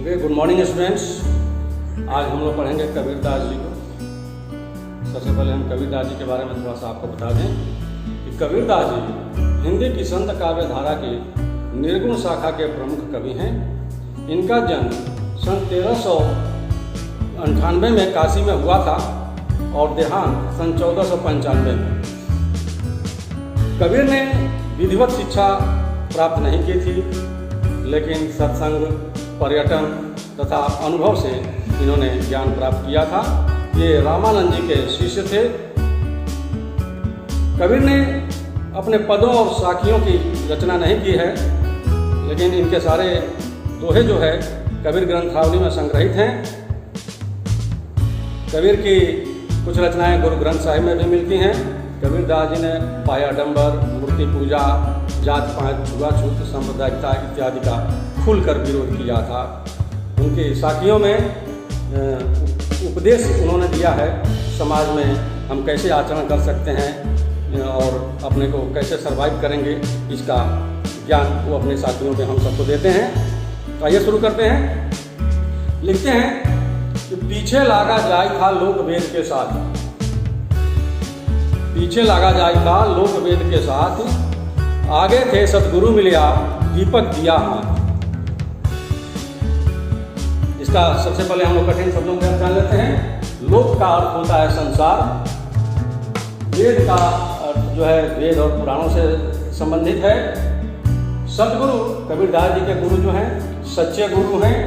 Okay, good morning students. आज हम लोग पढ़ेंगे कबीरदास जी को। सबसे पहले हम कबीरदास जी के बारे में थोड़ा सा आपको बता दें कि कबीरदास जी हिंदी की संत काव्य धारा की निर्गुण शाखा के प्रमुख कवि हैं। इनका जन्म सन 1398 में काशी में हुआ था और देहांत सन 1495 में। कबीर ने विधिवत शिक्षा प्राप्त नहीं की थी, लेकिन सत्संग, पर्यटन तथा अनुभव से इन्होंने ज्ञान प्राप्त किया था। ये रामानंद जी के शिष्य थे। कबीर ने अपने पदों और साखियों की रचना नहीं की है, लेकिन इनके सारे दोहे जो है कबीर ग्रंथावली में संग्रहित हैं। कबीर की कुछ रचनाएं गुरु ग्रंथ साहिब में भी मिलती हैं। कबीरदास जी ने पायाडंबर, मूर्ति पूजा, जात पात, छुआछूत, सांप्रदायिकता इत्यादि का खुलकर विरोध किया था। उनकी साखियों में उपदेश उन्होंने दिया है, समाज में हम कैसे आचरण कर सकते हैं और अपने को कैसे सर्वाइव करेंगे, इसका ज्ञान वो अपने साथियों में हम सबको देते हैं। तो आइए शुरू करते हैं। लिखते हैं कि पीछे लागा जाय था लोक वेद के साथ, पीछे लागा जाय था लोक वेद के साथ, आगे थे सतगुरु मिलिया दीपक दिया हाथ। इसका सबसे पहले हम लोग कठिन शब्दों में जान लेते हैं। लोक का अर्थ होता है संसार, वेद का अर्थ जो है वेद और पुराणों से संबंधित है। सतगुरु कबीरदास जी के गुरु जो हैं सच्चे गुरु हैं,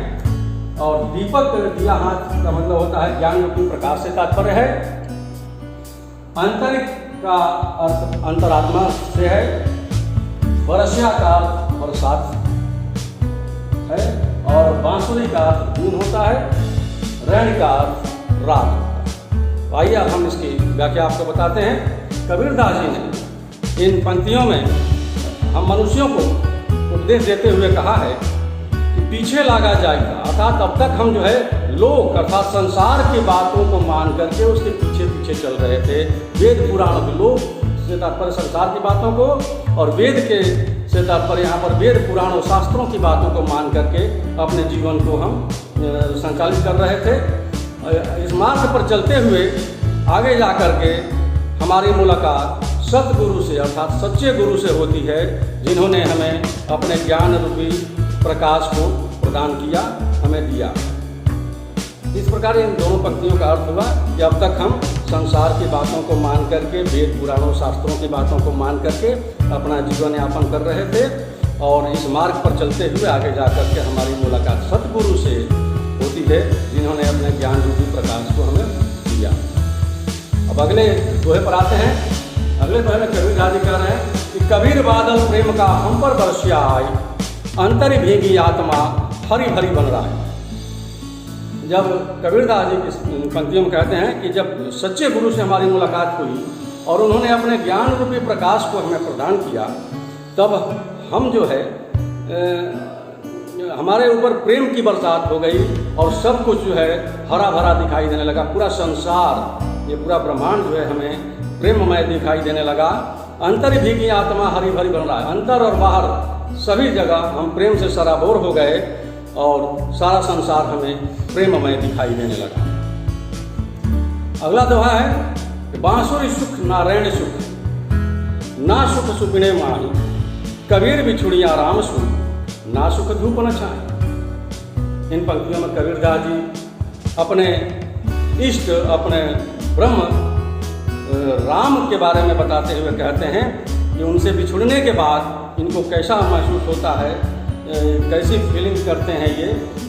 और दीपक दिया हाथ का मतलब होता है ज्ञान रूपी प्रकाश से तात्पर्य है। आंतरिक का अर्थ अंतरात्मा से है। वर्षा का अर्थ बरसात है, और बांसुरी का अर्थ धुन होता है। रैन का अर्थ रात होता है। तो आइए अब हम इसकी व्याख्या आपको बताते हैं। कबीरदास जी ने इन पंक्तियों में हम मनुष्यों को उपदेश देते हुए कहा है कि पीछे लागा जाएगा, अर्थात अब तक हम जो है लोक अर्थात संसार की बातों को मान करके उसके पीछे पीछे चल रहे थे। वेद पुराणों के, लोक से तात्पर्य संसार की बातों को, और वेद के से तात्पर्य यहाँ पर वेद पुराण और शास्त्रों की बातों को मान करके अपने जीवन को हम संचालित कर रहे थे। इस मार्ग पर चलते हुए आगे जा कर के हमारी मुलाकात सतगुरु से अर्थात सच्चे गुरु से होती है, जिन्होंने हमें अपने ज्ञान रूपी प्रकाश को प्रदान किया, हमें दिया। इस प्रकार इन दोनों पंक्तियों का अर्थ हुआ कि अब तक हम संसार की बातों को मान करके, वेद पुराणों शास्त्रों की बातों को मान करके अपना जीवन यापन कर रहे थे, और इस मार्ग पर चलते हुए आगे जा कर के हमारी मुलाकात सतगुरु से होती है, जिन्होंने अपने ज्ञान रूपी प्रकाश को हमें दिया। अब अगले दोहे पर आते हैं। अगले दोहे में कबीरदास जी कह रहे हैं कि कबीर बादल प्रेम का हम पर बरसिया आई, अंतरी भीगी आत्मा हरी भरी बन रहा है। जब कबीरदास जी की पंक्तियों में कहते हैं कि जब सच्चे गुरु से हमारी मुलाकात हुई और उन्होंने अपने ज्ञान रूपी प्रकाश को हमें प्रदान किया, तब हम जो है हमारे ऊपर प्रेम की बरसात हो गई, और सब कुछ जो है हरा भरा दिखाई देने लगा। पूरा संसार, ये पूरा ब्रह्मांड जो है हमें प्रेममय दिखाई देने लगा। अंतर भीगी आत्मा हरी भरी बन रहा है। अंतर और बाहर सभी जगह हम प्रेम से सराबोर हो गए, और सारा संसार हमें प्रेममय दिखाई देने लगा। अगला दोहा है कि बांसुरी सुख नारायण सुख, ना सुख सुपिणे माही, कबीर बिछुड़िया राम सुख, ना सुख धूप न छाए। इन पंक्तियों में कबीरदास जी अपने इष्ट, अपने ब्रह्म राम के बारे में बताते हुए कहते हैं कि उनसे बिछुड़ने के बाद इनको कैसा महसूस होता है, कैसी फीलिंग करते हैं। ये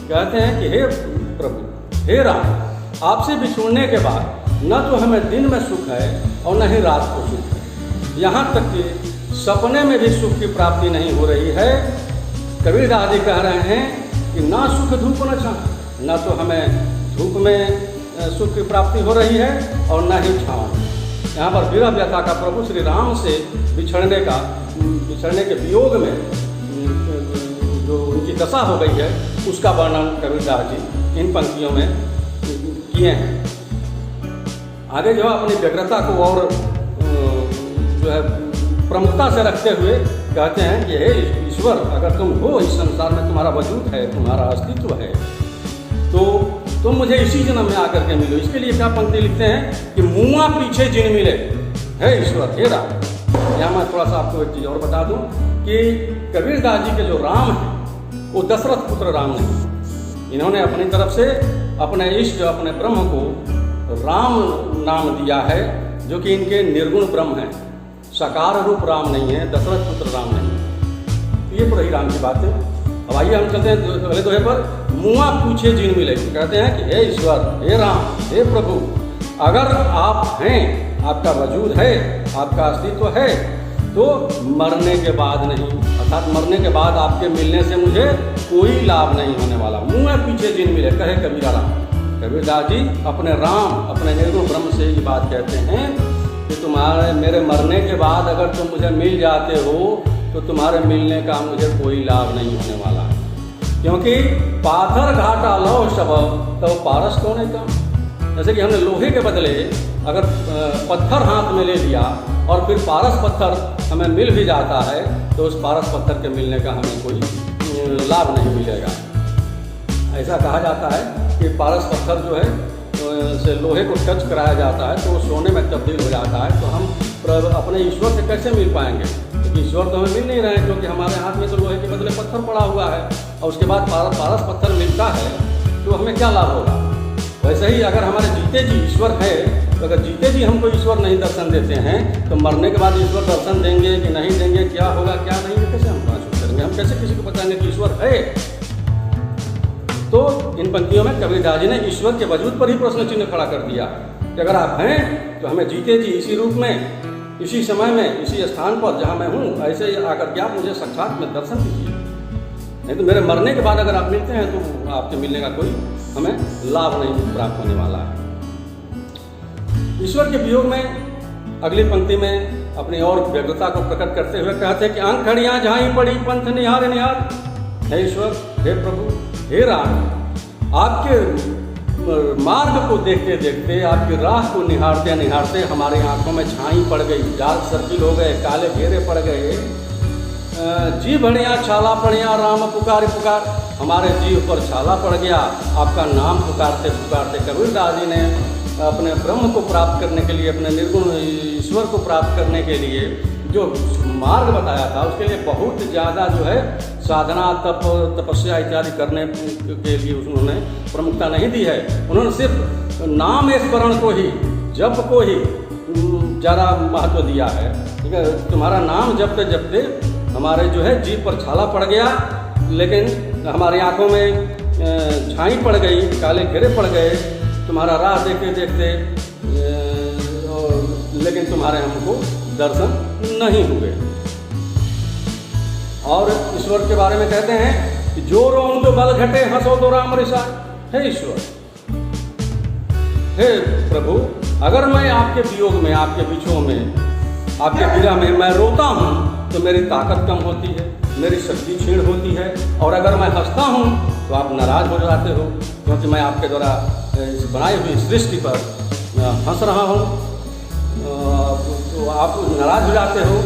कहते हैं कि हे प्रभु, हे राम, आपसे बिछुड़ने के बाद न तो हमें दिन में सुख है और न ही रात को सुख है, यहाँ तक कि सपने में भी सुख की प्राप्ति नहीं हो रही है। कबीरदास जी कह रहे हैं कि ना सुख धूप न छाए, न तो हमें धूप में सुख की प्राप्ति हो रही है और न ही छाँव। यहाँ पर विरह व्यथा का प्रभु श्री राम से बिछड़ने के वियोग में जो उनकी दशा हो गई है, उसका वर्णन कबीरदास जी इन पंक्तियों में किए हैं। आगे जो है अपनी व्यग्रता को और जो है प्रमुखता से रखते हुए कहते हैं कि हे ईश्वर, अगर तुम हो, इस संसार में तुम्हारा वजूद है, तुम्हारा अस्तित्व है, तो तुम मुझे इसी जन्म में आकर के मिलो। इसके लिए क्या पंक्ति लिखते हैं कि मुआ पीछे जिन मिले, हे ईश्वर, हे राम। यहाँ मैं थोड़ा सा आपको एक चीज़ और बता दूँ कि कबीरदास जी के जो राम हैं वो दशरथ पुत्र राम नहीं। इन्होंने अपनी तरफ से अपने इष्ट, अपने ब्रह्म को राम नाम दिया है, जो कि इनके निर्गुण ब्रह्म हैं, साकार रूप राम नहीं है, दशरथ पुत्र राम नहीं है। तो ये तो रही राम की बात है। अब आइए हम चलते हैं अगले दोहे पर। मुआ पूछे जिन मिले, कहते हैं कि हे ईश्वर, हे राम, हे प्रभु, अगर आप हैं, आपका वजूद है, आपका अस्तित्व है, तो मरने के बाद नहीं, अर्थात मरने के बाद आपके मिलने से मुझे कोई लाभ नहीं होने वाला। मुआ पीछे जिन मिले, कहे कबीरा राम। कबीरदास जी अपने राम, अपने निर्गुण ब्रह्म से ये बात कहते हैं कि तुम्हारे मेरे मरने के बाद अगर तुम मुझे मिल जाते हो तो तुम्हारे मिलने का मुझे कोई लाभ नहीं होने वाला, क्योंकि पाथर घाटा लो शब तो पारस कौन है कम। जैसे कि हमने लोहे के बदले अगर पत्थर हाथ में ले लिया और फिर पारस पत्थर हमें मिल भी जाता है, तो उस पारस पत्थर के मिलने का हमें कोई लाभ नहीं मिलेगा। ऐसा कहा जाता है कि पारस पत्थर जो है से लोहे को टच कराया जाता है तो वो सोने में तब्दील हो जाता है। तो हम अपने ईश्वर से कैसे मिल पाएंगे, क्योंकि ईश्वर तो हमें मिल नहीं रहे हैं, क्योंकि हमारे हाथ में तो लोहे के बदले पत्थर पड़ा हुआ है, और उसके बाद पारस पत्थर मिलता है तो हमें क्या लाभ होगा। वैसे ही अगर हमारे जीते जी ईश्वर है, तो अगर जीते जी हमको ईश्वर नहीं दर्शन देते हैं, तो मरने के बाद ईश्वर दर्शन देंगे कि नहीं देंगे, क्या होगा क्या नहीं, कैसे हम महसूस करेंगे, हम कैसे किसी को बताएंगे कि ईश्वर है। तो इन पंक्तियों में कबीरदास जी ने ईश्वर के वजूद पर ही प्रश्न चिन्ह खड़ा कर दिया कि अगर आप हैं तो हमें जीते जी इसी रूप में, इसी समय में, इसी स्थान पर जहाँ मैं हूँ, ऐसे आकर के आप मुझे साक्षात में दर्शन दीजिए। नहीं तो मेरे मरने के बाद अगर आप मिलते हैं तो आपके मिलने का कोई हमें लाभ नहीं प्राप्त होने वाला है। ईश्वर के वियोग में अगली पंक्ति में अपनी और व्यग्रता को प्रकट करते हुए कहते हैं कि आंखड़ियाँ झाई पड़ी पंथ निहार निहार। हे ईश्वर, हे प्रभु, हे राम, आपके मार्ग को देखते देखते, आपकी राह को निहारते निहारते हमारी आंखों में छाई पड़ गई, जाल सर्किल हो गए, काले घेरे पड़ गए, जी बढ़िया छाला पड़िया, राम पुकार पुकार, हमारे जीव पर छाला पड़ गया। आपका नाम पुकारते पुकारते कबीरदास जी ने अपने ब्रह्म को प्राप्त करने के लिए, अपने निर्गुण ईश्वर को प्राप्त करने के लिए जो मार्ग बताया था, उसके लिए बहुत ज़्यादा जो है साधना, तपस्या इत्यादि करने के लिए उन्होंने प्रमुखता नहीं दी है। उन्होंने सिर्फ नाम स्मरण को ही, जप को ही ज़्यादा महत्व दिया है। ठीक है, तुम्हारा नाम जपते जपते हमारे जो है जीव पर छाला पड़ गया, लेकिन हमारी आंखों में छाई पड़ गई, काले घेरे पड़ गए, तुम्हारा राह देखते देखते, लेकिन तुम्हारे हमको दर्शन नहीं हुए। और ईश्वर के बारे में कहते हैं कि जो रोम जो बल घटे हंसो तो राम रिसा। हे ईश्वर, हे प्रभु, अगर मैं आपके वियोग में, आपके बिछोह में, आपके विरह में मैं रोता हूँ तो मेरी ताकत कम होती है, मेरी शक्ति क्षीण होती है, और अगर मैं हंसता हूँ तो आप नाराज हो जाते हो, क्योंकि मैं आपके द्वारा इस बनाई हुई सृष्टि पर हंस रहा हूँ, तो आप नाराज हो जाते हो।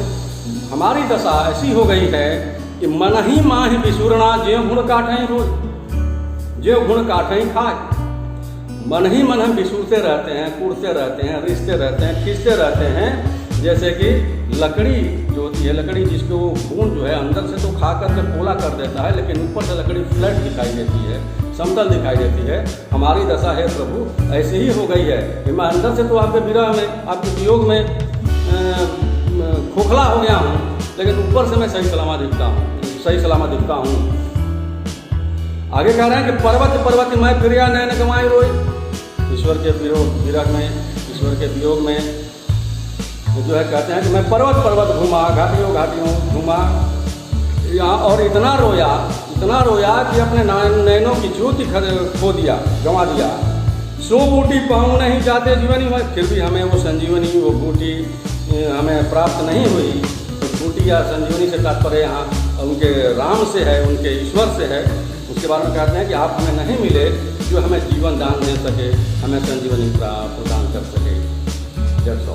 हमारी दशा ऐसी हो गई है कि मन ही माहि बिसुरना ज्यों गुण काटें रोज, ज्यों गुण काटें खाए। मन ही मन हम बिसुरते रहते हैं, कूटते रहते हैं, रिश्ते रहते हैं, खींचते रहते हैं, जैसे कि लकड़ी जो होती है, लकड़ी जिसको गुण जो है अंदर से तो खा करके पोला कर देता है, लेकिन ऊपर से लकड़ी फ्लैट दिखाई देती है, समतल दिखाई देती है। हमारी दशा है प्रभु ऐसी ही हो गई है कि मैं अंदर से तो आपके विरह में, आपके वियोग में खोखला हो गया हूँ, लेकिन ऊपर से मैं सही सलामत दिखता हूँ। आगे कह रहे हैं कि पर्वत पर्वत मैं फिरिया नैन गंवाई रोई। ईश्वर के विरह में, ईश्वर के वियोग में जो है कहते हैं कि मैं पर्वत पर्वत घूमा, घाटियों घाटियों घूमा, यहाँ और इतना रोया कि अपने नैनों की ज्योति खो दिया, गंवा दिया। सो बूटी पाऊँ नहीं जाते जीवनी में, फिर भी हमें वो संजीवनी, वो बूटी हमें प्राप्त नहीं हुई। तो बूटी या संजीवनी से तात्पर्य यहाँ उनके राम से है, उनके ईश्वर से है। उसके बारे में कहते हैं कि आप हमें नहीं मिले जो हमें जीवन दान दे सके, हमें संजीवनी प्रदान कर सके। जय